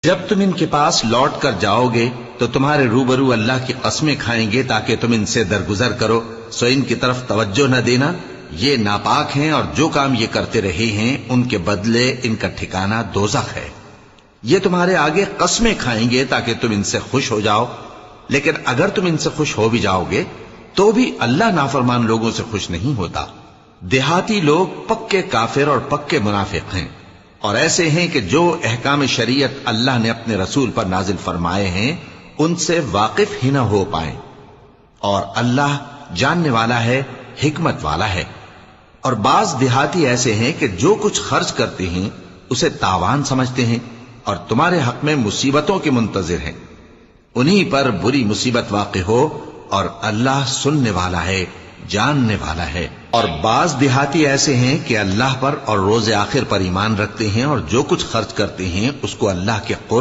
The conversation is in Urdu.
جب تم ان کے پاس لوٹ کر جاؤ گے تو تمہارے روبرو اللہ کی قسمیں کھائیں گے تاکہ تم ان سے درگزر کرو، سو ان کی طرف توجہ نہ دینا، یہ ناپاک ہیں اور جو کام یہ کرتے رہے ہیں ان کے بدلے ان کا ٹھکانہ دوزخ ہے۔ یہ تمہارے آگے قسمیں کھائیں گے تاکہ تم ان سے خوش ہو جاؤ، لیکن اگر تم ان سے خوش ہو بھی جاؤ گے تو بھی اللہ نافرمان لوگوں سے خوش نہیں ہوتا۔ دیہاتی لوگ پکے کافر اور پکے منافق ہیں، اور ایسے ہیں کہ جو احکام شریعت اللہ نے اپنے رسول پر نازل فرمائے ہیں ان سے واقف ہی نہ ہو پائیں، اور اللہ جاننے والا ہے، حکمت والا ہے۔ اور بعض دیہاتی ایسے ہیں کہ جو کچھ خرچ کرتے ہیں اسے تاوان سمجھتے ہیں اور تمہارے حق میں مصیبتوں کے منتظر ہیں، انہی پر بری مصیبت واقع ہو، اور اللہ سننے والا ہے، جاننے والا ہے۔ اور بعض دیہاتی ایسے ہیں کہ اللہ پر اور روز آخر پر ایمان رکھتے ہیں اور جو کچھ خرچ کرتے ہیں اس کو اللہ کے قرب